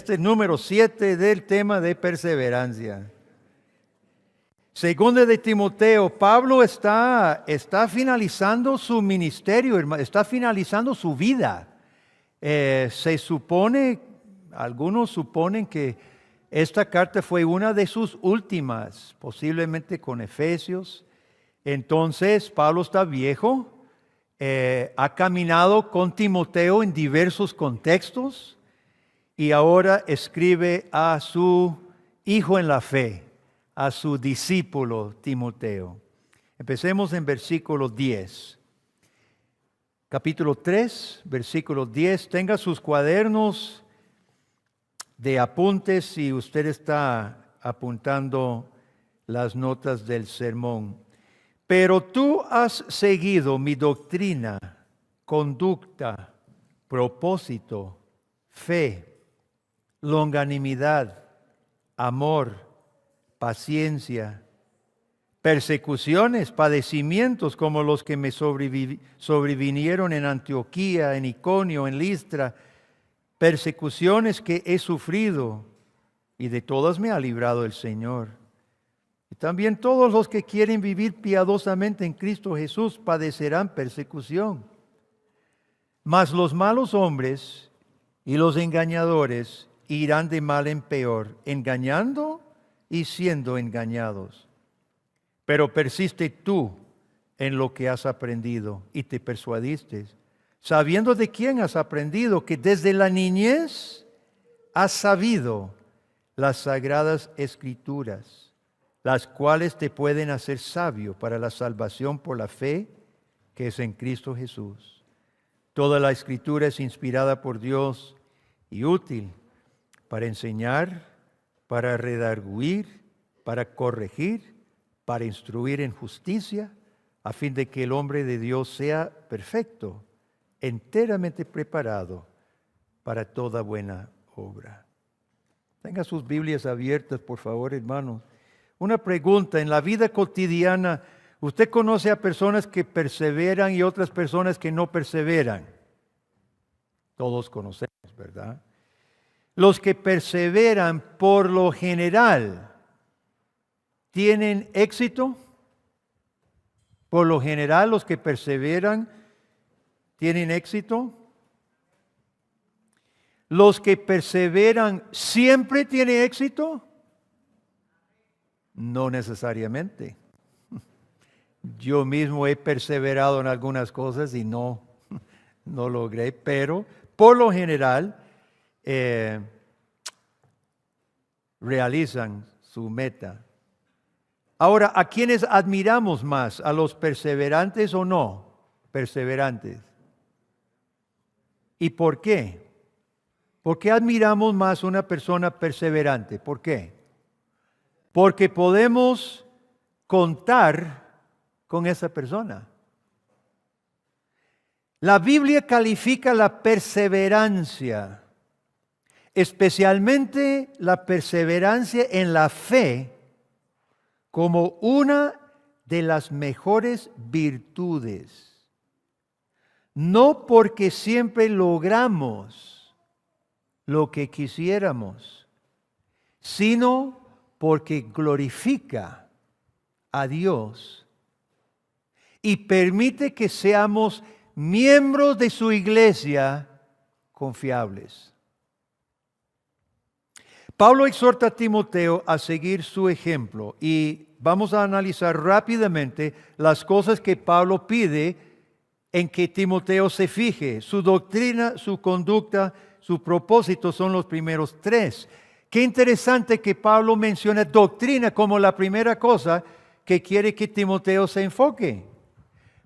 Este es número 7 del tema de perseverancia. Segunda de Timoteo, Pablo está finalizando su ministerio, está finalizando su vida. Se supone, algunos suponen que esta carta fue una de sus últimas, posiblemente con Efesios. Entonces, Pablo está viejo, ha caminado con Timoteo en diversos contextos y ahora escribe a su hijo en la fe, a su discípulo Timoteo. Empecemos en versículo 10. Capítulo 3, versículo 10. Tenga sus cuadernos de apuntes si usted está apuntando las notas del sermón. Pero tú has seguido mi doctrina, conducta, propósito, fe, longanimidad, amor, paciencia, persecuciones, padecimientos como los que me sobrevinieron en Antioquía, en Iconio, en Listra, persecuciones que he sufrido, y de todas me ha librado el Señor. Y también todos los que quieren vivir piadosamente en Cristo Jesús padecerán persecución. Mas los malos hombres y los engañadores irán de mal en peor, engañando y siendo engañados. Pero persiste tú en lo que has aprendido y te persuadiste, sabiendo de quién has aprendido, que desde la niñez has sabido las sagradas Escrituras, las cuales te pueden hacer sabio para la salvación por la fe que es en Cristo Jesús. Toda la Escritura es inspirada por Dios y útil para enseñar, para redarguir, para corregir, para instruir en justicia, a fin de que el hombre de Dios sea perfecto, enteramente preparado para toda buena obra. Tenga sus Biblias abiertas, por favor, hermanos. Una pregunta: en la vida cotidiana, ¿usted conoce a personas que perseveran y otras personas que no perseveran? Todos conocemos, ¿verdad? Los que perseveran, por lo general, ¿tienen éxito? Por lo general, los que perseveran, ¿tienen éxito? ¿Los que perseveran siempre tienen éxito? No necesariamente. Yo mismo he perseverado en algunas cosas y no logré, pero por lo general realizan su meta. Ahora, ¿a quiénes admiramos más? ¿A los perseverantes o no perseverantes? ¿Y por qué? ¿Por qué admiramos más a una persona perseverante? ¿Por qué? Porque podemos contar con esa persona. La Biblia califica la perseverancia, especialmente la perseverancia en la fe, como una de las mejores virtudes. No porque siempre logramos lo que quisiéramos, sino porque glorifica a Dios y permite que seamos miembros de su iglesia confiables. Pablo exhorta a Timoteo a seguir su ejemplo y vamos a analizar rápidamente las cosas que Pablo pide en que Timoteo se fije. Su doctrina, su conducta, su propósito son los primeros 3. Qué interesante que Pablo menciona doctrina como la primera cosa que quiere que Timoteo se enfoque.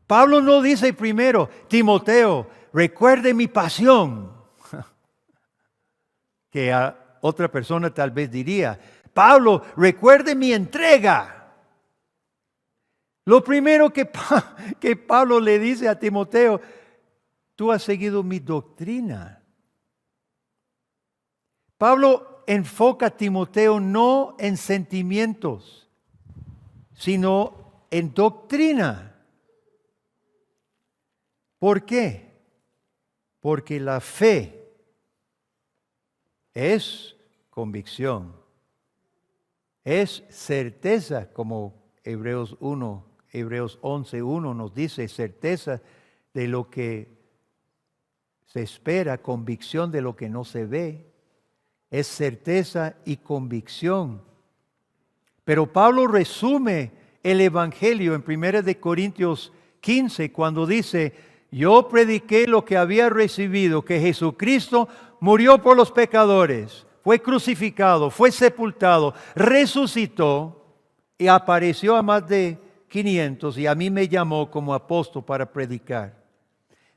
Pablo no dice primero: Timoteo, recuerde mi pasión. Que a otra persona tal vez diría: Pablo, recuerde mi entrega. Lo primero que Pablo le dice a Timoteo: tú has seguido mi doctrina. Pablo enfoca a Timoteo no en sentimientos, sino en doctrina. ¿Por qué? Porque la fe es convicción, es certeza, como Hebreos 11:1 nos dice, certeza de lo que se espera, convicción de lo que no se ve. Es certeza y convicción. Pero Pablo resume el Evangelio en 1 de Corintios 15 cuando dice: yo prediqué lo que había recibido, que Jesucristo murió por los pecadores, fue crucificado, fue sepultado, resucitó y apareció a más de 500 y a mí me llamó como apóstol para predicar.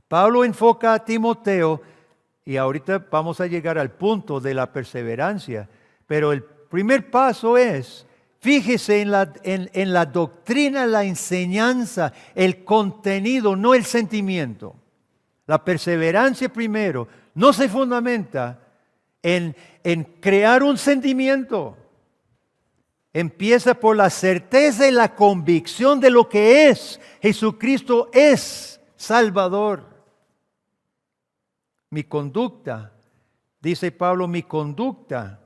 Pablo enfoca a Timoteo y ahorita vamos a llegar al punto de la perseverancia, pero el primer paso es: fíjese en la doctrina, la enseñanza, el contenido, no el sentimiento. La perseverancia primero no se fundamenta en crear un sentimiento. Empieza por la certeza y la convicción de lo que es. Jesucristo es Salvador. Mi conducta, dice Pablo, mi conducta.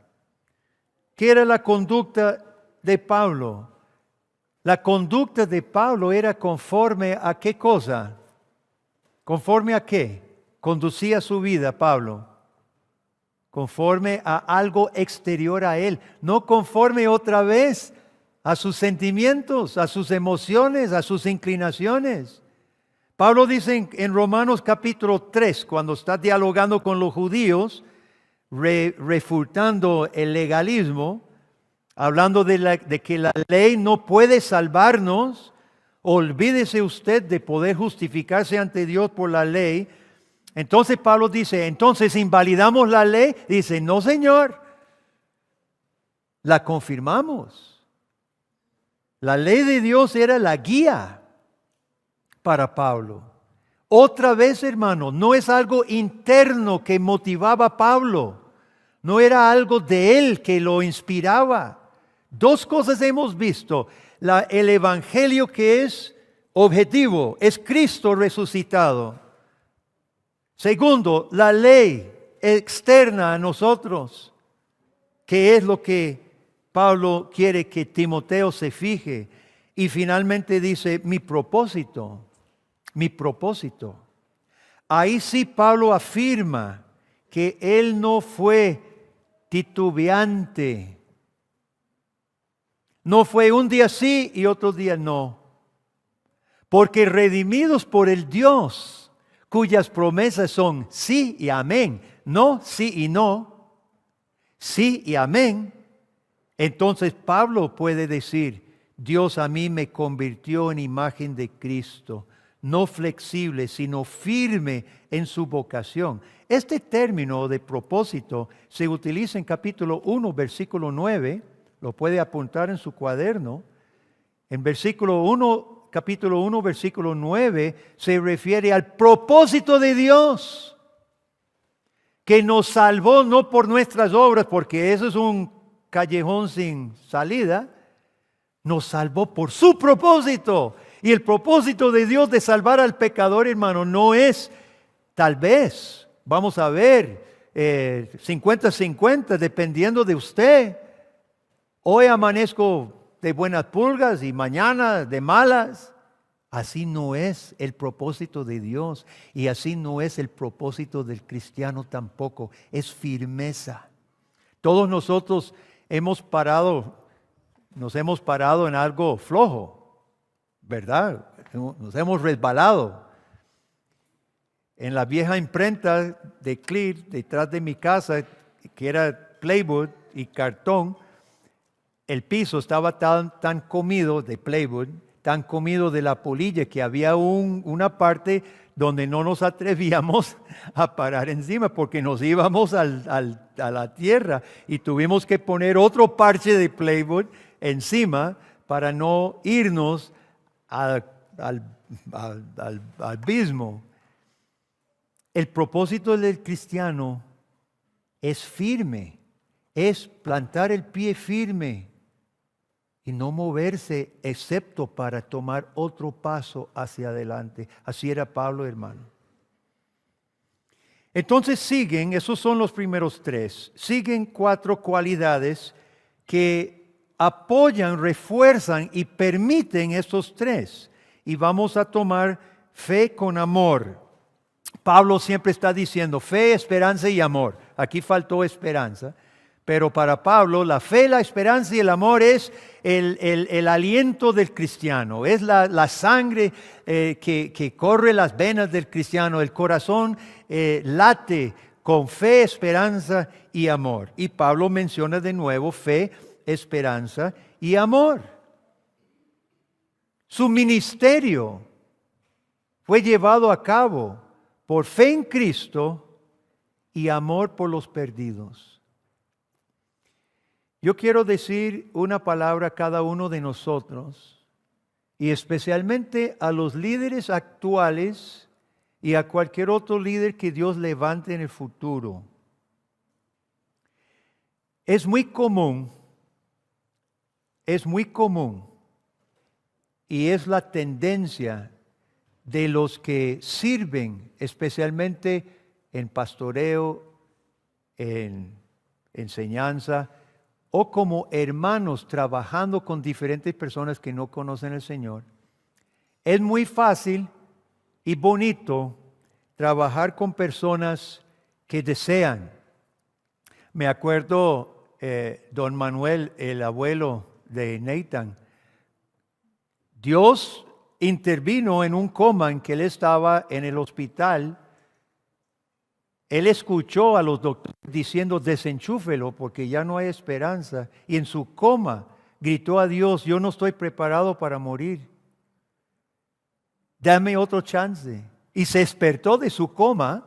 ¿Qué era la conducta de Pablo? La conducta de Pablo era conforme a qué cosa, conforme a qué conducía su vida Pablo, conforme a algo exterior a él, no conforme otra vez a sus sentimientos, a sus emociones, a sus inclinaciones. Pablo dice en Romanos capítulo 3, cuando está dialogando con los judíos, refutando el legalismo, hablando de que la ley no puede salvarnos. Olvídese usted de poder justificarse ante Dios por la ley. Entonces Pablo dice, entonces ¿invalidamos la ley? Dice, no, Señor, la confirmamos. La ley de Dios era la guía para Pablo. Otra vez, hermano, no es algo interno que motivaba a Pablo. No era algo de él que lo inspiraba. Dos cosas hemos visto. El evangelio que es objetivo, es Cristo resucitado. Segundo, la ley externa a nosotros, que es lo que Pablo quiere que Timoteo se fije. Y finalmente dice, mi propósito. Ahí sí Pablo afirma que él no fue titubeante. No fue un día sí y otro día no. Porque redimidos por el Dios, cuyas promesas son sí y amén, no sí y no, sí y amén. Entonces Pablo puede decir, Dios a mí me convirtió en imagen de Cristo, no flexible, sino firme en su vocación. Este término de propósito se utiliza en capítulo 1, versículo 9, lo puede apuntar en su cuaderno. En capítulo 1, versículo 9, se refiere al propósito de Dios, que nos salvó no por nuestras obras, porque eso es un callejón sin salida. Nos salvó por su propósito. Y el propósito de Dios de salvar al pecador, hermano, no es tal vez, vamos a ver, 50-50, dependiendo de usted. Hoy amanezco de buenas pulgas y mañana de malas. Así no es el propósito de Dios y así no es el propósito del cristiano tampoco. Es firmeza. Todos nosotros nos hemos parado en algo flojo, ¿verdad? Nos hemos resbalado. En la vieja imprenta de Clear, detrás de mi casa, que era plywood y cartón, el piso estaba tan comido de plywood, tan comido de la polilla, que había una parte donde no nos atrevíamos a parar encima porque nos íbamos a la tierra y tuvimos que poner otro parche de plywood encima para no irnos al abismo. El propósito del cristiano es firme, es plantar el pie firme y no moverse excepto para tomar otro paso hacia adelante. Así era Pablo, hermano. Entonces siguen, esos son los primeros tres, siguen cuatro cualidades que apoyan, refuerzan y permiten estos tres. Y vamos a tomar fe con amor. Pablo siempre está diciendo fe, esperanza y amor. Aquí faltó esperanza. Pero para Pablo la fe, la esperanza y el amor es el aliento del cristiano. Es la sangre que corre las venas del cristiano. El corazón late con fe, esperanza y amor. Y Pablo menciona de nuevo fe, esperanza y amor. Su ministerio fue llevado a cabo por fe en Cristo y amor por los perdidos. Yo quiero decir una palabra a cada uno de nosotros, y especialmente a los líderes actuales y a cualquier otro líder que Dios levante en el futuro. Es muy común, y es la tendencia de los que sirven, especialmente en pastoreo, en enseñanza, o como hermanos trabajando con diferentes personas que no conocen al Señor. Es muy fácil y bonito trabajar con personas que desean. Me acuerdo, don Manuel, el abuelo de Nathan, Dios intervino en un coma en que él estaba en el hospital. Él escuchó a los doctores diciendo desenchúfelo porque ya no hay esperanza. Y en su coma gritó a Dios, yo no estoy preparado para morir. Dame otro chance. Y se despertó de su coma.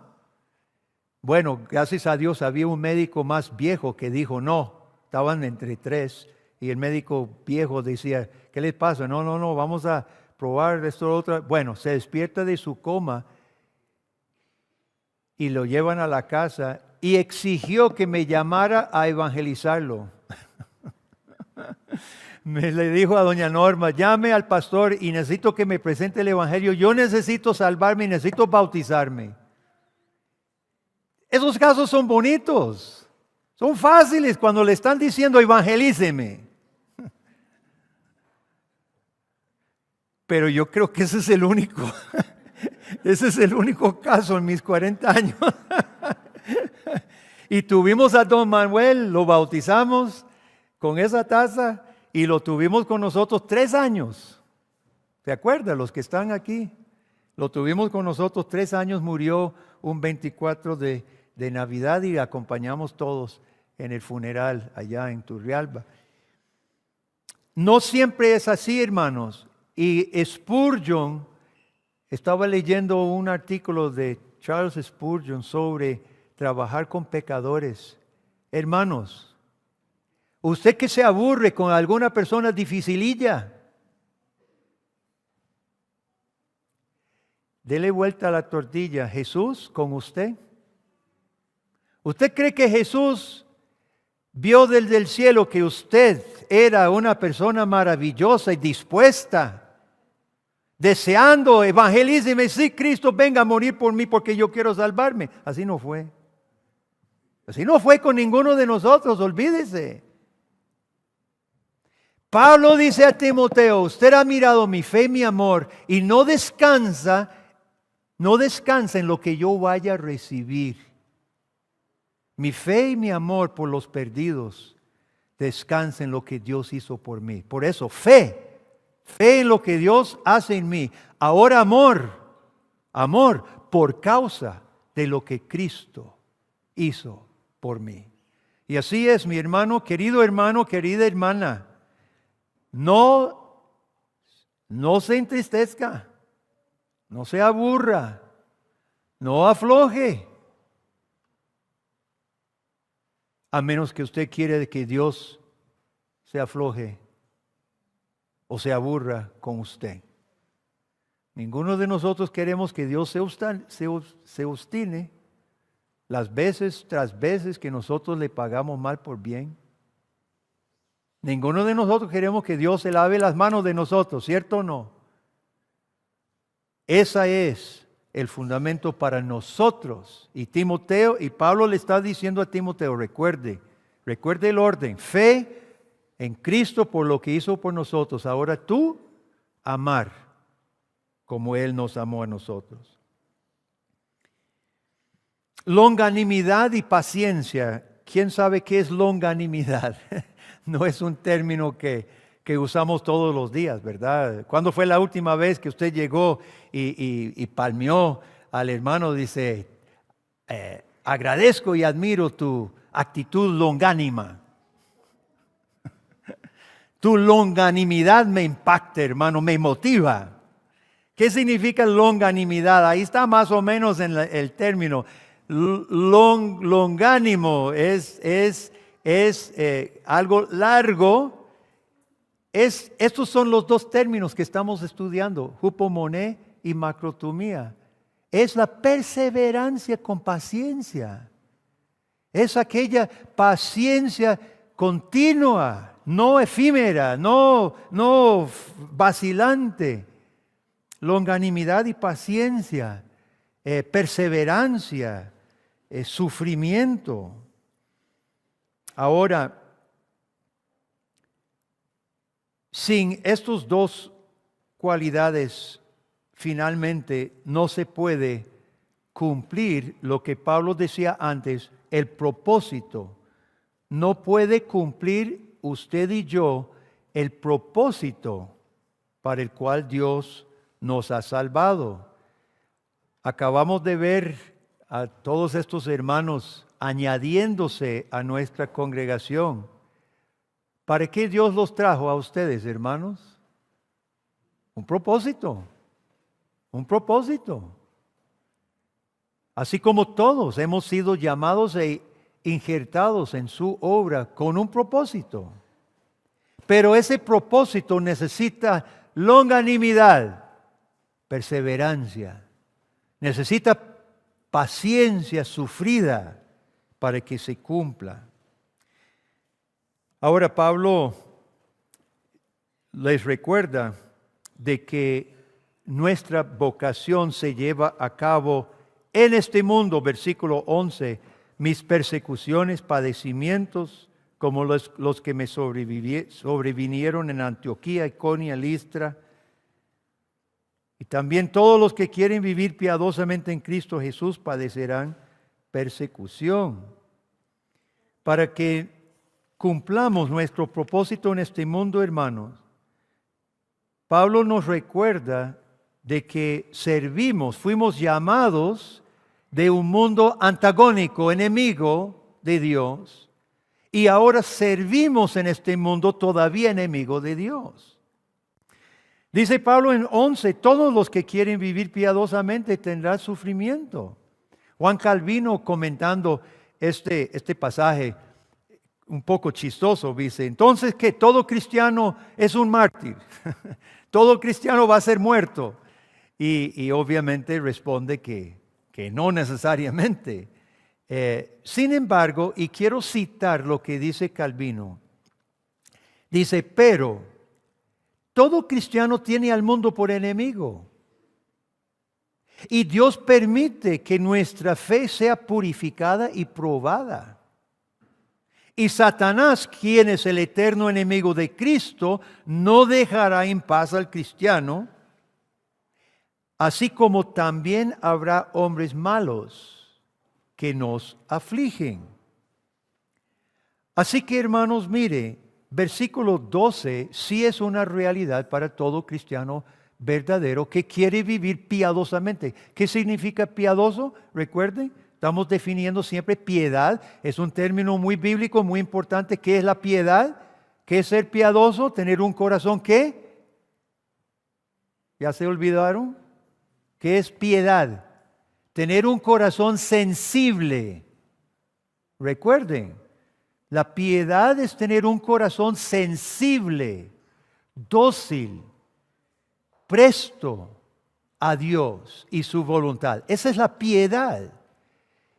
Bueno, gracias a Dios había un médico más viejo que dijo no. Estaban entre tres. Y el médico viejo decía, ¿qué les pasa? No, vamos a probar esto otro. Bueno, se despierta de su coma y lo llevan a la casa y exigió que me llamara a evangelizarlo. Le dijo a doña Norma, llame al pastor y necesito que me presente el evangelio. Yo necesito salvarme y necesito bautizarme. Esos casos son bonitos. Son fáciles cuando le están diciendo evangelíceme. Pero yo creo que ese es el único. Ese es el único caso en mis 40 años. Y tuvimos a don Manuel, lo bautizamos con esa taza y lo tuvimos con nosotros 3 años. ¿Se acuerdan los que están aquí? Lo tuvimos con nosotros 3 años, murió un 24 de Navidad y acompañamos todos en el funeral allá en Turrialba. No siempre es así, hermanos. Y Spurgeon, estaba leyendo un artículo de Charles Spurgeon sobre trabajar con pecadores. Hermanos, usted que se aburre con alguna persona dificililla, dele vuelta a la tortilla. Jesús con usted. ¿Usted cree que Jesús vio desde el cielo que usted era una persona maravillosa y dispuesta, deseando, evangelíceme, sí, Cristo venga a morir por mí porque yo quiero salvarme? Así no fue. Así no fue con ninguno de nosotros, olvídese. Pablo dice a Timoteo, usted ha mirado mi fe y mi amor y no descansa en lo que yo vaya a recibir. Mi fe y mi amor por los perdidos descansa en lo que Dios hizo por mí. Por eso, fe en lo que Dios hace en mí. Ahora amor por causa de lo que Cristo hizo por mí. Y así es, mi hermano, querida hermana. No se entristezca, no se aburra, no afloje. A menos que usted quiera que Dios se afloje o se aburra con usted. Ninguno de nosotros queremos que Dios se obstine las veces tras veces que nosotros le pagamos mal por bien. Ninguno de nosotros queremos que Dios se lave las manos de nosotros, ¿cierto o no? Esa es el fundamento para nosotros. Y Timoteo, y Pablo le está diciendo a Timoteo, recuerde el orden, fe en Cristo por lo que hizo por nosotros. Ahora tú, amar como Él nos amó a nosotros. Longanimidad y paciencia. ¿Quién sabe qué es longanimidad? No es un término que usamos todos los días, ¿verdad? ¿Cuándo fue la última vez que usted llegó y palmeó al hermano? Dice, agradezco y admiro tu actitud longánima. Tu longanimidad me impacta, hermano, me motiva. ¿Qué significa longanimidad? Ahí está más o menos en el término. Longánimo es algo largo. Estos son los dos términos que estamos estudiando, hupomoné y macrotumía. Es la perseverancia con paciencia. Es aquella paciencia continua, no efímera, no vacilante. Longanimidad y paciencia, perseverancia, sufrimiento. Ahora, sin estas dos cualidades, finalmente no se puede cumplir lo que Pablo decía antes, el propósito. No puede cumplir usted y yo el propósito para el cual Dios nos ha salvado. Acabamos de ver a todos estos hermanos añadiéndose a nuestra congregación. ¿Para qué Dios los trajo a ustedes, hermanos? Un propósito. Un propósito. Así como todos hemos sido llamados e injertados en su obra con un propósito. Pero ese propósito necesita longanimidad, perseverancia. Necesita paciencia sufrida para que se cumpla. Ahora Pablo les recuerda de que nuestra vocación se lleva a cabo en este mundo, versículo 11, mis persecuciones, padecimientos, como los que me sobrevinieron en Antioquía, Iconio, Listra, y también todos los que quieren vivir piadosamente en Cristo Jesús padecerán persecución. Para que cumplamos nuestro propósito en este mundo, hermanos, Pablo nos recuerda de que fuimos llamados de un mundo antagónico, enemigo de Dios, y ahora servimos en este mundo todavía enemigo de Dios. Dice Pablo en 11, todos los que quieren vivir piadosamente tendrán sufrimiento. Juan Calvino, comentando este pasaje un poco chistoso, dice, entonces que todo cristiano es un mártir, todo cristiano va a ser muerto. Y obviamente responde que no necesariamente. Sin embargo, y quiero citar lo que dice Calvino, dice, pero todo cristiano tiene al mundo por enemigo. Y Dios permite que nuestra fe sea purificada y probada. Y Satanás, quien es el eterno enemigo de Cristo, no dejará en paz al cristiano, así como también habrá hombres malos que nos afligen. Así que, hermanos, mire, versículo 12 sí es una realidad para todo cristiano verdadero que quiere vivir piadosamente. ¿Qué significa piadoso? Recuerden, estamos definiendo siempre piedad. Es un término muy bíblico, muy importante. ¿Qué es la piedad? ¿Qué es ser piadoso? Tener un corazón ¿qué? ¿Ya se olvidaron? ¿Qué es piedad? Tener un corazón sensible. Recuerden. La piedad es tener un corazón sensible, dócil, presto a Dios y su voluntad. Esa es la piedad.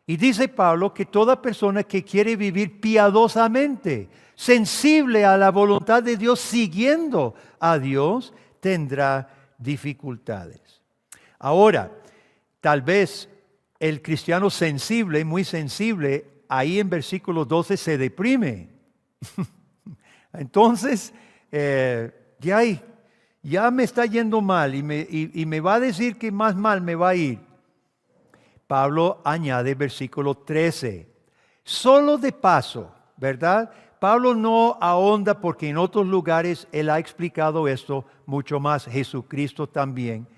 Y dice Pablo que toda persona que quiere vivir piadosamente, sensible a la voluntad de Dios, siguiendo a Dios, tendrá dificultades. Ahora, tal vez el cristiano sensible, muy sensible, ahí en versículo 12 se deprime. Entonces, ya me está yendo mal y me va a decir que más mal me va a ir. Pablo añade versículo 13. Solo de paso, ¿verdad? Pablo no ahonda porque en otros lugares él ha explicado esto mucho más, Jesucristo también.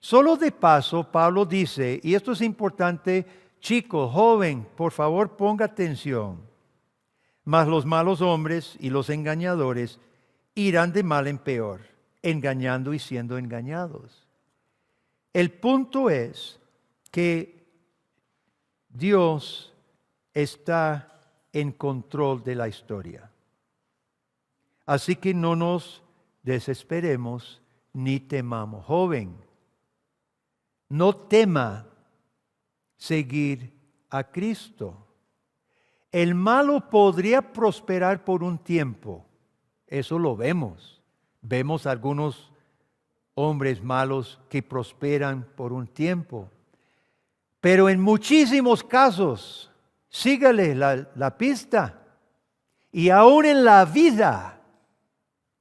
Solo de paso, Pablo dice, y esto es importante, chico, joven, por favor ponga atención. Mas los malos hombres y los engañadores irán de mal en peor, engañando y siendo engañados. El punto es que Dios está en control de la historia. Así que no nos desesperemos ni temamos. Joven, no tema seguir a Cristo. El malo podría prosperar por un tiempo. Eso lo vemos. Vemos algunos hombres malos que prosperan por un tiempo. Pero en muchísimos casos, sígale la pista. Y aún en la vida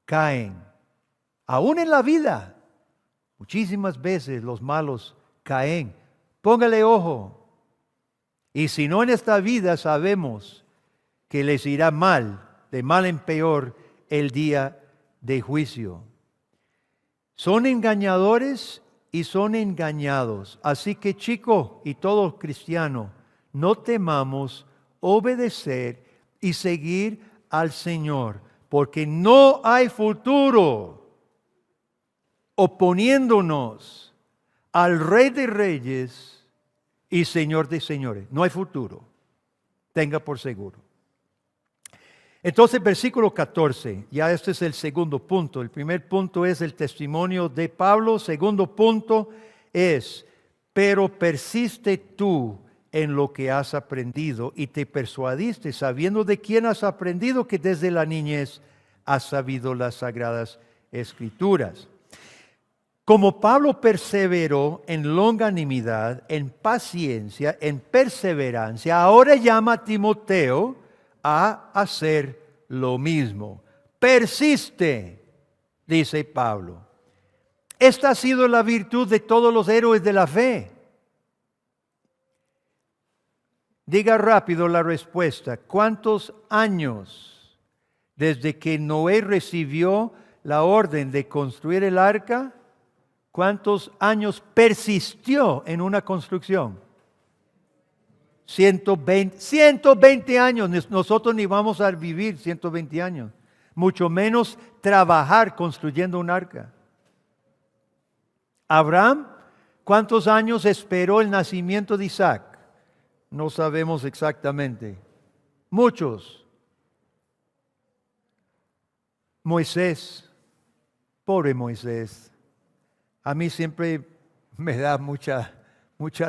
caen. Aún en la vida. Muchísimas veces los malos caen. Póngale ojo. Y si no en esta vida, sabemos que les irá mal, de mal en peor, el día de juicio. Son engañadores y son engañados. Así que, chico y todo cristiano, no temamos obedecer y seguir al Señor, porque no hay futuro oponiéndonos al Rey de Reyes y Señor de señores. No hay futuro. Tenga por seguro. Entonces, versículo 14. Ya este es el segundo punto. El primer punto es el testimonio de Pablo. Segundo punto es, pero persiste tú en lo que has aprendido y te persuadiste, sabiendo de quién has aprendido, que desde la niñez has sabido las sagradas escrituras. Como Pablo perseveró en longanimidad, en paciencia, en perseverancia, ahora llama a Timoteo a hacer lo mismo. Persiste, dice Pablo. Esta ha sido la virtud de todos los héroes de la fe. Diga rápido la respuesta. ¿Cuántos años desde que Noé recibió la orden de construir el arca? ¿Cuántos años persistió en una construcción? 120 años. Nosotros ni vamos a vivir 120 años. Mucho menos trabajar construyendo un arca. Abraham, ¿cuántos años esperó el nacimiento de Isaac? No sabemos exactamente. Muchos. Moisés, pobre Moisés. A mí siempre me da mucha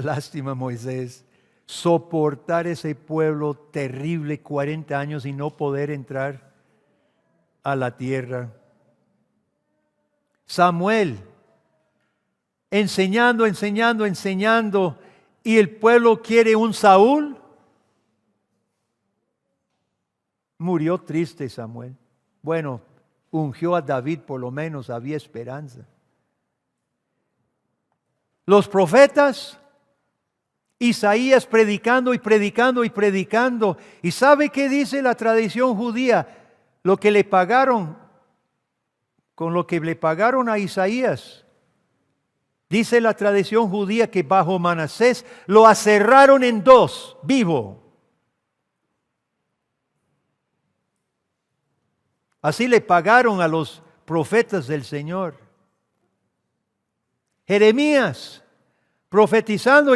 lástima Moisés. Soportar ese pueblo terrible 40 años y no poder entrar a la tierra. Samuel, enseñando, y el pueblo quiere un Saúl. Murió triste Samuel. Bueno, ungió a David, por lo menos había esperanza. Los profetas, Isaías predicando. ¿Y sabe qué dice la tradición judía? Lo que le pagaron, con lo que le pagaron a Isaías. Dice la tradición judía que bajo Manasés lo aserraron en dos, vivo. Así le pagaron a los profetas del Señor. Jeremías, profetizando,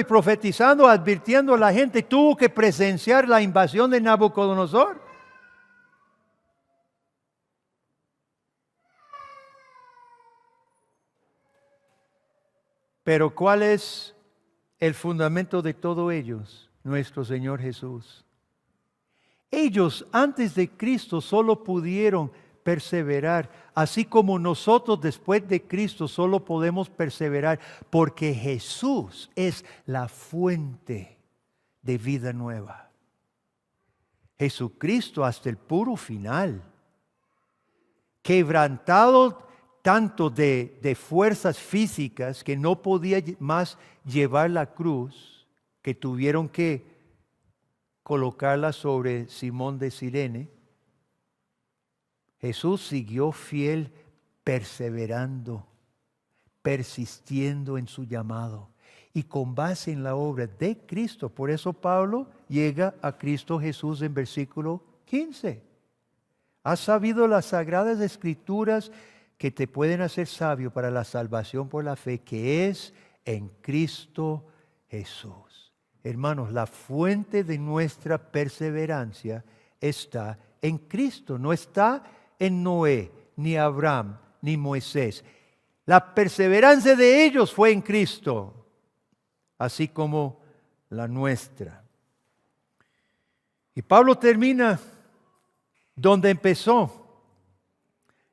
advirtiendo a la gente, tuvo que presenciar la invasión de Nabucodonosor. Pero ¿cuál es el fundamento de todos ellos? Nuestro Señor Jesús. Ellos antes de Cristo solo pudieron perseverar, así como nosotros después de Cristo solo podemos perseverar porque Jesús es la fuente de vida nueva. Jesucristo hasta el puro final, quebrantado tanto de fuerzas físicas que no podía más llevar la cruz, que tuvieron que colocarla sobre Simón de Cirene. Jesús siguió fiel, perseverando, persistiendo en su llamado y con base en la obra de Cristo. Por eso Pablo llega a Cristo Jesús en versículo 15. ¿Has sabido las sagradas escrituras que te pueden hacer sabio para la salvación por la fe que es en Cristo Jesús? Hermanos, la fuente de nuestra perseverancia está en Cristo, no está en Noé, ni Abraham, ni Moisés. La perseverancia de ellos fue en Cristo, así como la nuestra. Y Pablo termina donde empezó.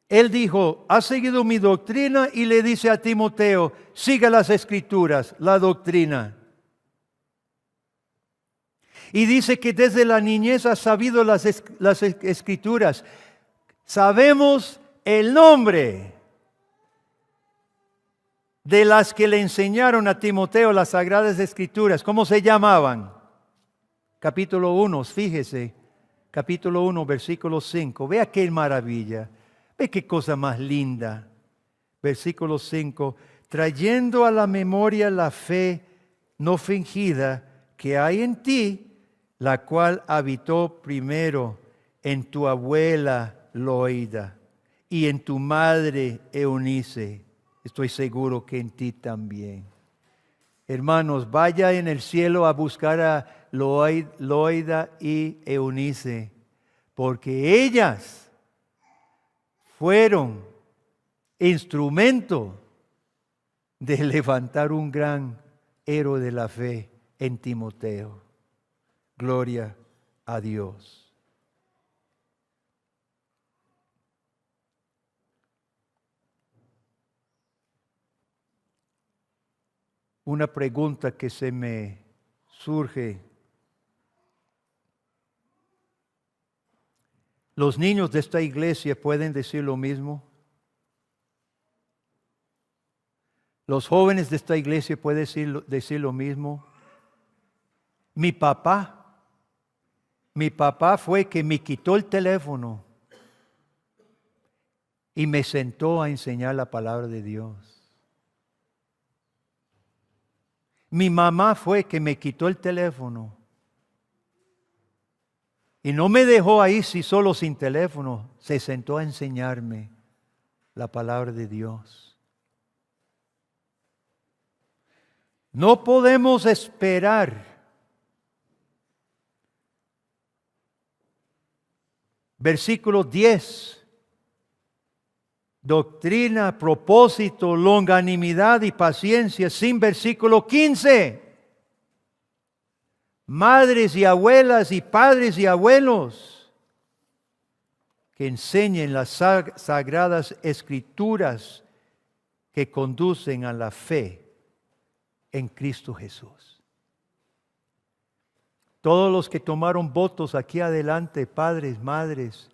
Él dijo, has seguido mi doctrina, y le dice a Timoteo, siga las escrituras, la doctrina. Y dice que desde la niñez has sabido las escrituras. Sabemos el nombre de las que le enseñaron a Timoteo las sagradas escrituras. ¿Cómo se llamaban? Capítulo 1, fíjese. Capítulo 1, versículo 5. Vea qué maravilla. Ve qué cosa más linda. Versículo 5. Trayendo a la memoria la fe no fingida que hay en ti, la cual habitó primero en tu abuela Loida y en tu madre Eunice. Estoy seguro que en ti también. Hermanos, vaya en el cielo a buscar a Loida y Eunice, porque ellas fueron instrumento de levantar un gran héroe de la fe en Timoteo. Gloria a Dios. Una pregunta que se me surge. ¿Los niños de esta iglesia pueden decir lo mismo? ¿Los jóvenes de esta iglesia pueden decir lo mismo? Mi papá fue que me quitó el teléfono y me sentó a enseñar la palabra de Dios. Mi mamá fue que me quitó el teléfono y no me dejó ahí solo sin teléfono. Se sentó a enseñarme la palabra de Dios. No podemos esperar versículo 10. Doctrina, propósito, longanimidad y paciencia, sin versículo 15. Madres y abuelas y padres y abuelos que enseñen las sagradas escrituras que conducen a la fe en Cristo Jesús. Todos los que tomaron votos aquí adelante, padres, madres,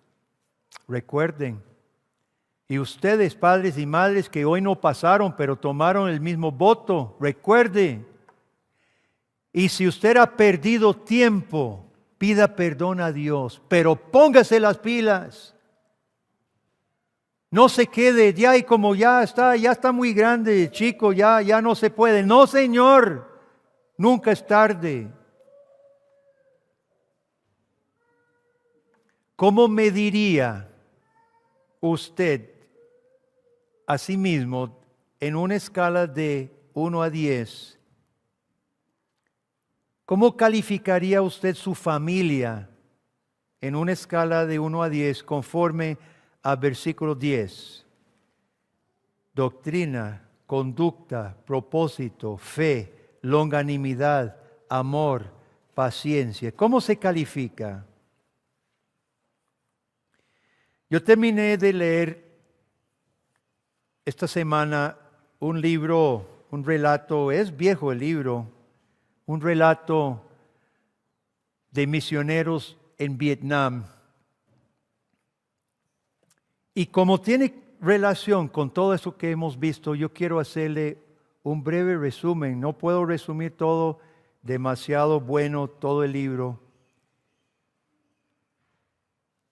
recuerden. Y ustedes, padres y madres que hoy no pasaron, pero tomaron el mismo voto, recuerde. Y si usted ha perdido tiempo, pida perdón a Dios, pero póngase las pilas. No se quede ya y como ya está muy grande, chico, ya no se puede. No, Señor, nunca es tarde. ¿Cómo mediría usted a sí mismo en una escala de 1 a 10? ¿Cómo calificaría usted su familia en una escala de 1 a 10 conforme al versículo 10? Doctrina, conducta, propósito, fe, longanimidad, amor, paciencia. ¿Cómo se califica? Yo terminé de leer esta semana un libro, un relato, es viejo el libro, un relato de misioneros en Vietnam. Y como tiene relación con todo eso que hemos visto, yo quiero hacerle un breve resumen. No puedo resumir todo, demasiado bueno todo el libro.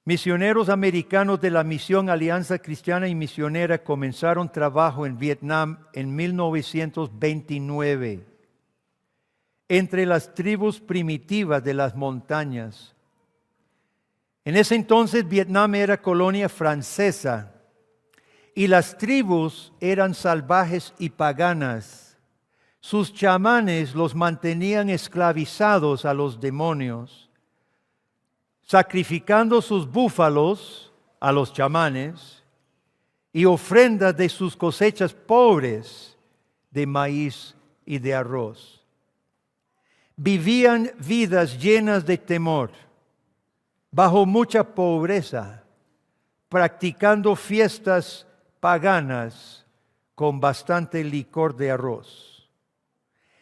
Misioneros americanos de la Misión Alianza Cristiana y Misionera comenzaron trabajo en Vietnam en 1929 entre las tribus primitivas de las montañas. En ese entonces Vietnam era colonia francesa y las tribus eran salvajes y paganas. Sus chamanes los mantenían esclavizados a los demonios, sacrificando sus búfalos a los chamanes y ofrendas de sus cosechas pobres de maíz y de arroz. Vivían vidas llenas de temor, bajo mucha pobreza, practicando fiestas paganas con bastante licor de arroz.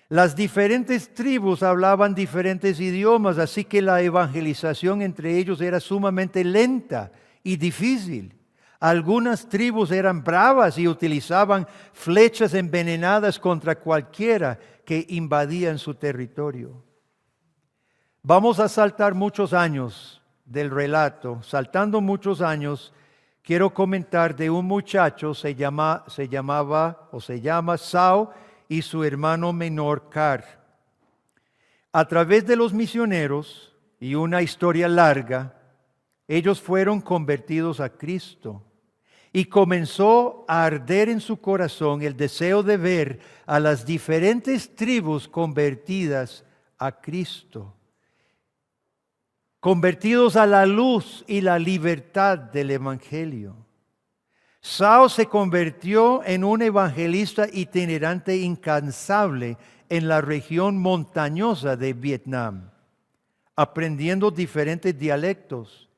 Las diferentes tribus hablaban diferentes idiomas, así que la evangelización entre ellos era sumamente lenta y difícil. Algunas tribus eran bravas y utilizaban flechas envenenadas contra cualquiera que invadía su territorio. Vamos a saltar muchos años del relato. Saltando muchos años, quiero comentar de un muchacho, se llama Sao, y su hermano menor Car. A través de los misioneros y una historia larga, ellos fueron convertidos a Cristo y comenzó a arder en su corazón el deseo de ver a las diferentes tribus convertidas a Cristo, convertidos a la luz y la libertad del Evangelio. Sao se convirtió en un evangelista itinerante incansable en la región montañosa de Vietnam, aprendiendo diferentes dialectos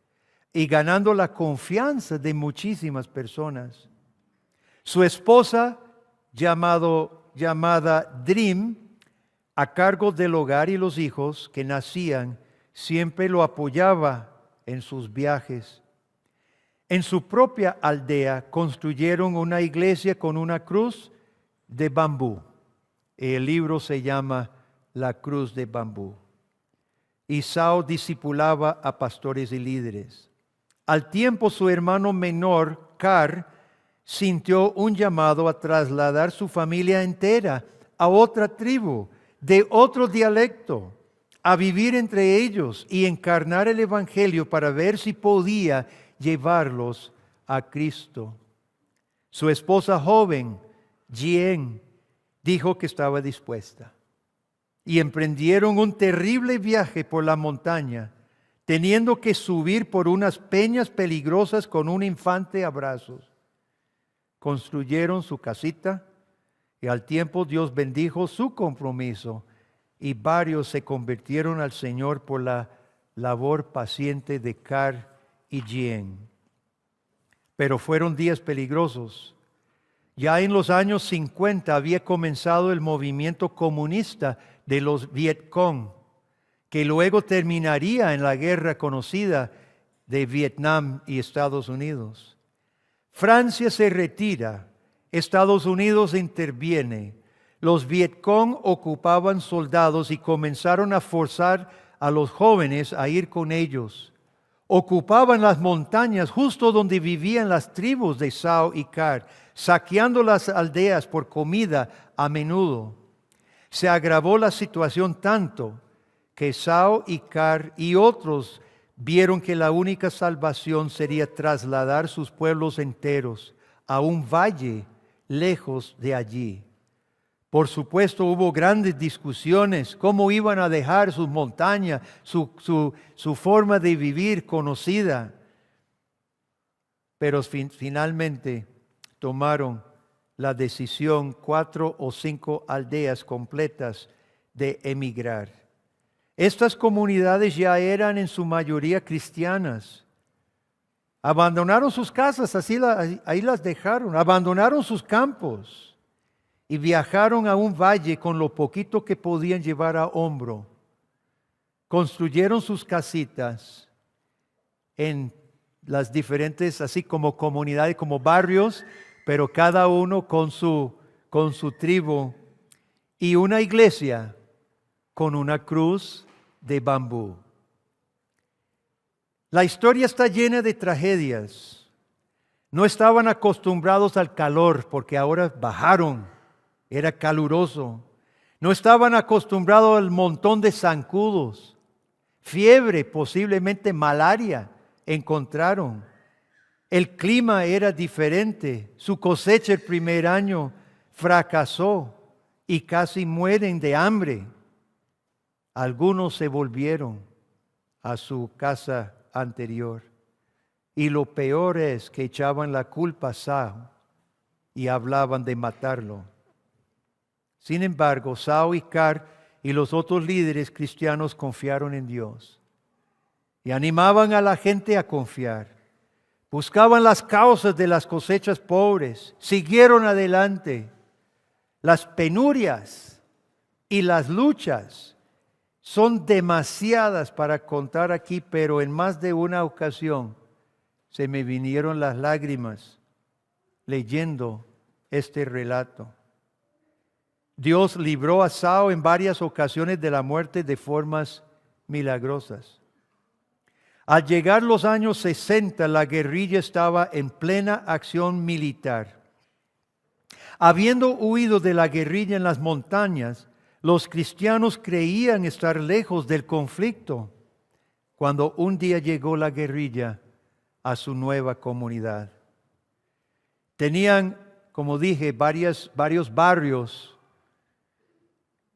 y ganando la confianza de muchísimas personas. Su esposa, llamada Dream, a cargo del hogar y los hijos que nacían, siempre lo apoyaba en sus viajes. En su propia aldea construyeron una iglesia con una cruz de bambú. El libro se llama La Cruz de Bambú. Y Sao discipulaba a pastores y líderes. Al tiempo, su hermano menor, Car, sintió un llamado a trasladar su familia entera a otra tribu, de otro dialecto, a vivir entre ellos y encarnar el Evangelio para ver si podía llevarlos a Cristo. Su esposa joven, Jien, dijo que estaba dispuesta. Y emprendieron un terrible viaje por la montaña, teniendo que subir por unas peñas peligrosas con un infante a brazos. Construyeron su casita y al tiempo Dios bendijo su compromiso y varios se convirtieron al Señor por la labor paciente de Car y Jien. Pero fueron días peligrosos. Ya en los años 50 había comenzado el movimiento comunista de los Viet Cong, que luego terminaría en la guerra conocida de Vietnam y Estados Unidos. Francia se retira, Estados Unidos interviene. Los Viet Cong ocupaban soldados y comenzaron a forzar a los jóvenes a ir con ellos. Ocupaban las montañas justo donde vivían las tribus de Sao y Car, saqueando las aldeas por comida a menudo. Se agravó la situación tanto que Sao y Car y otros vieron que la única salvación sería trasladar sus pueblos enteros a un valle lejos de allí. Por supuesto, hubo grandes discusiones, cómo iban a dejar sus montañas, su forma de vivir conocida. Pero finalmente tomaron la decisión 4 o 5 aldeas completas de emigrar. Estas comunidades ya eran en su mayoría cristianas. Abandonaron sus casas, ahí las dejaron. Abandonaron sus campos y viajaron a un valle con lo poquito que podían llevar a hombro. Construyeron sus casitas en las diferentes, así como comunidades, como barrios, pero cada uno con su tribu, y una iglesia con una cruz de bambú. La historia está llena de tragedias. No estaban acostumbrados al calor porque ahora bajaron, era caluroso. No estaban acostumbrados al montón de zancudos, fiebre, posiblemente malaria, encontraron. El clima era diferente. Su cosecha el primer año fracasó y casi mueren de hambre. Algunos se volvieron a su casa anterior. Y lo peor es que echaban la culpa a Sao y hablaban de matarlo. Sin embargo, Sao y Car y los otros líderes cristianos confiaron en Dios y animaban a la gente a confiar. Buscaban las causas de las cosechas pobres, siguieron adelante. Las penurias y las luchas son demasiadas para contar aquí, pero en más de una ocasión se me vinieron las lágrimas leyendo este relato. Dios libró a Sao en varias ocasiones de la muerte de formas milagrosas. Al llegar los años 60, la guerrilla estaba en plena acción militar. Habiendo huido de la guerrilla en las montañas, los cristianos creían estar lejos del conflicto, cuando un día llegó la guerrilla a su nueva comunidad. Tenían, como dije, varios barrios,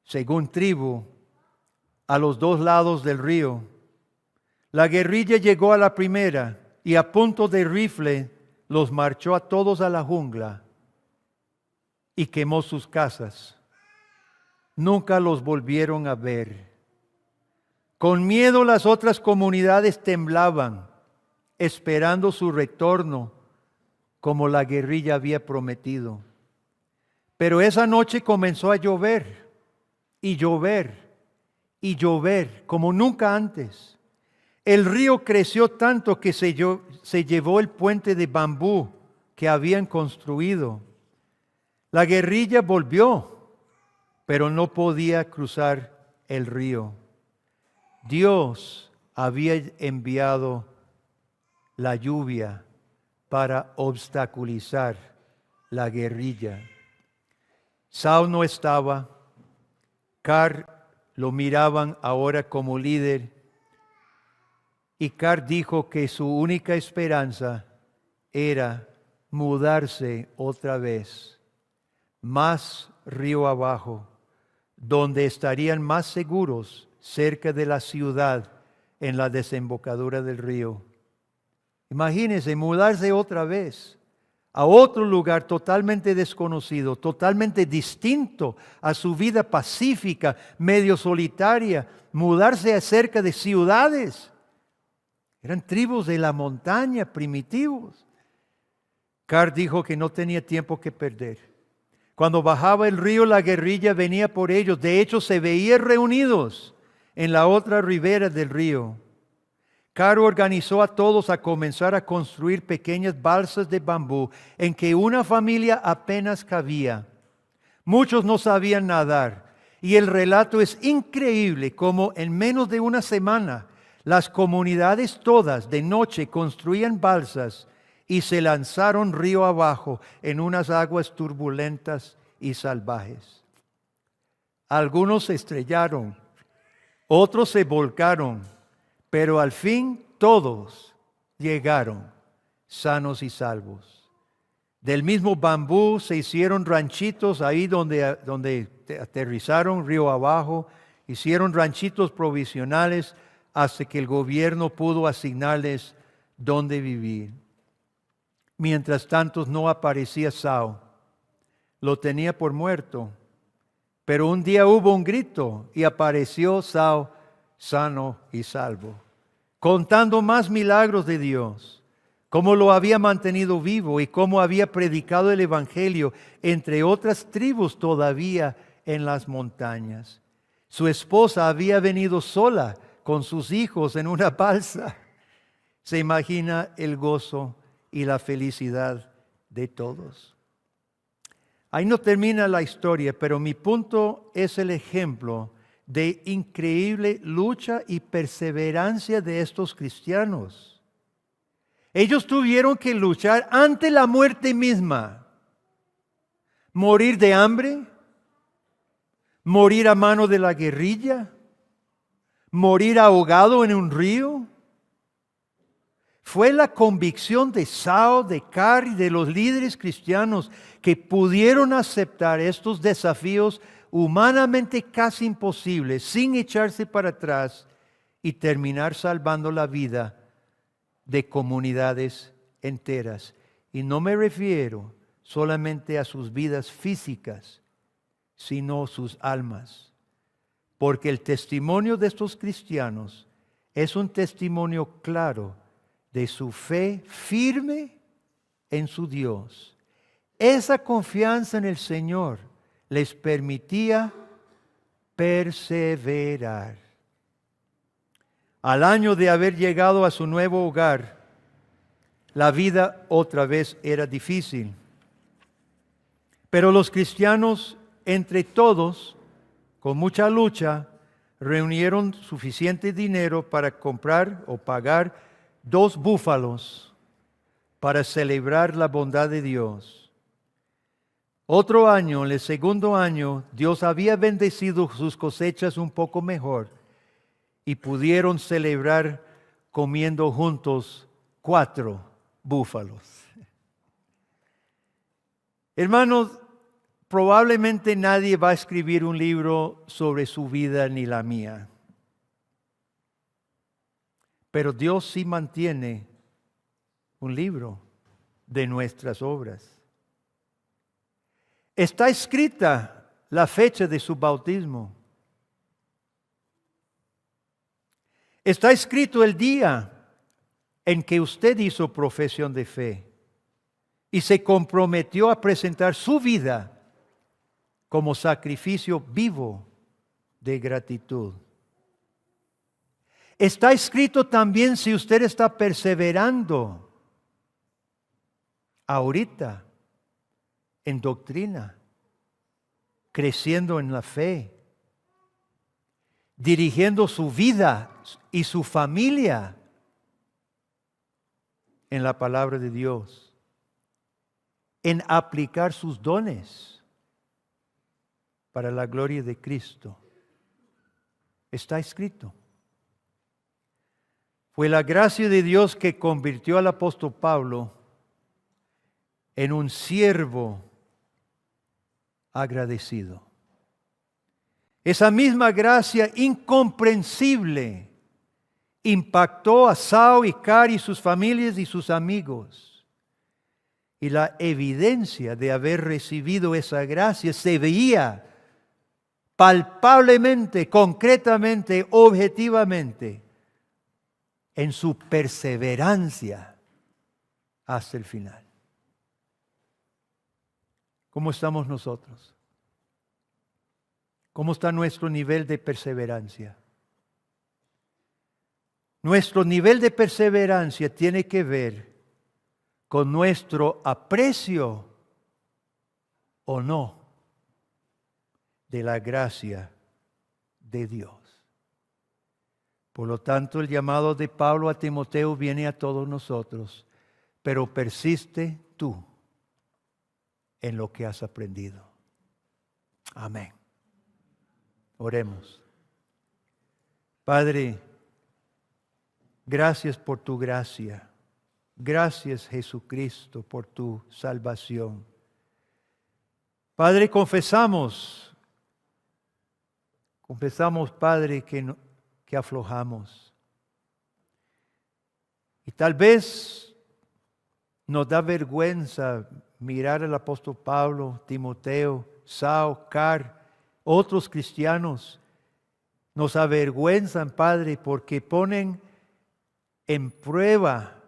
según tribu, a los dos lados del río. La guerrilla llegó a la primera y a punto de rifle los marchó a todos a la jungla y quemó sus casas. Nunca los volvieron a ver. Con miedo las otras comunidades temblaban, esperando su retorno, como la guerrilla había prometido. Pero esa noche comenzó a llover, y llover, y llover, como nunca antes. El río creció tanto que se llevó el puente de bambú que habían construido. La guerrilla volvió, pero no podía cruzar el río. Dios había enviado la lluvia para obstaculizar la guerrilla. Saúl no estaba. Car lo miraban ahora como líder. Y Car dijo que su única esperanza era mudarse otra vez, más río abajo, donde estarían más seguros cerca de la ciudad en la desembocadura del río. Imagínense mudarse otra vez a otro lugar totalmente desconocido, totalmente distinto a su vida pacífica, medio solitaria, mudarse cerca de ciudades. Eran tribus de la montaña, primitivos. Car dijo que no tenía tiempo que perder. Cuando bajaba el río, la guerrilla venía por ellos. De hecho, se veían reunidos en la otra ribera del río. Car organizó a todos a comenzar a construir pequeñas balsas de bambú en que una familia apenas cabía. Muchos no sabían nadar. Y el relato es increíble como en menos de una semana las comunidades todas de noche construían balsas y se lanzaron río abajo en unas aguas turbulentas y salvajes. Algunos se estrellaron, otros se volcaron, pero al fin todos llegaron sanos y salvos. Del mismo bambú se hicieron ranchitos ahí donde aterrizaron río abajo, hicieron ranchitos provisionales hasta que el gobierno pudo asignarles dónde vivir. Mientras tanto no aparecía Saúl. Lo tenía por muerto. Pero un día hubo un grito y apareció Saúl sano y salvo, contando más milagros de Dios. cómo lo había mantenido vivo y cómo había predicado el Evangelio entre otras tribus todavía en las montañas. Su esposa había venido sola con sus hijos en una balsa. Se imagina el gozo y la felicidad de todos. Ahí no termina la historia, pero mi punto es el ejemplo de increíble lucha y perseverancia de estos cristianos. Ellos tuvieron que luchar ante la muerte misma. Morir de hambre, morir a mano de la guerrilla, morir ahogado en un río. Fue la convicción de Sao, de Car y de los líderes cristianos que pudieron aceptar estos desafíos humanamente casi imposibles sin echarse para atrás y terminar salvando la vida de comunidades enteras. Y no me refiero solamente a sus vidas físicas, sino sus almas. Porque el testimonio de estos cristianos es un testimonio claro de su fe firme en su Dios. Esa confianza en el Señor les permitía perseverar. Al año de haber llegado a su nuevo hogar, la vida otra vez era difícil. Pero los cristianos, entre todos, con mucha lucha, reunieron suficiente dinero para comprar o pagar 2 búfalos para celebrar la bondad de Dios. Otro año, en el segundo año, Dios había bendecido sus cosechas un poco mejor y pudieron celebrar comiendo juntos 4 búfalos. Hermanos, probablemente nadie va a escribir un libro sobre su vida ni la mía. Pero Dios sí mantiene un libro de nuestras obras. Está escrita la fecha de su bautismo. Está escrito el día en que usted hizo profesión de fe y se comprometió a presentar su vida como sacrificio vivo de gratitud. Está escrito también si usted está perseverando ahorita en doctrina, creciendo en la fe, dirigiendo su vida y su familia en la palabra de Dios, en aplicar sus dones para la gloria de Cristo. Está escrito. Fue la gracia de Dios que convirtió al apóstol Pablo en un siervo agradecido. Esa misma gracia incomprensible impactó a Sao y Car y sus familias y sus amigos. Y la evidencia de haber recibido esa gracia se veía palpablemente, concretamente, objetivamente, en su perseverancia hasta el final. ¿Cómo estamos nosotros? ¿Cómo está nuestro nivel de perseverancia? Nuestro nivel de perseverancia tiene que ver con nuestro aprecio o no de la gracia de Dios. Por lo tanto, el llamado de Pablo a Timoteo viene a todos nosotros, pero persiste tú en lo que has aprendido. Amén. Oremos. Padre, gracias por tu gracia. Gracias, Jesucristo, por tu salvación. Padre, confesamos, Padre, que aflojamos. Y tal vez nos da vergüenza mirar al apóstol Pablo, Timoteo, Sao, Car, otros cristianos. Nos avergüenzan, Padre, porque ponen en prueba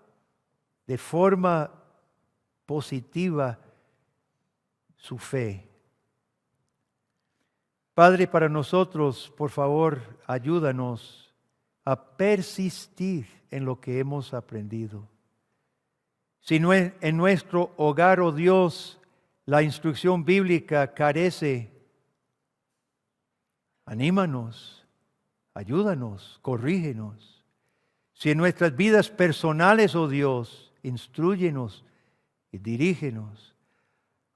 de forma positiva su fe. Padre, para nosotros, por favor, ayúdanos a persistir en lo que hemos aprendido. Si en nuestro hogar, oh Dios, la instrucción bíblica carece, anímanos, ayúdanos, corrígenos. Si en nuestras vidas personales, oh Dios, instrúyenos y dirígenos.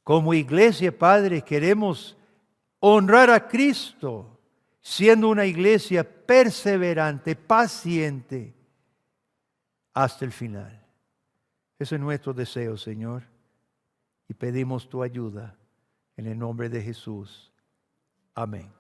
Como iglesia, Padre, queremos honrar a Cristo, siendo una iglesia perseverante, paciente, hasta el final. Ese es nuestro deseo, Señor, y pedimos tu ayuda en el nombre de Jesús. Amén.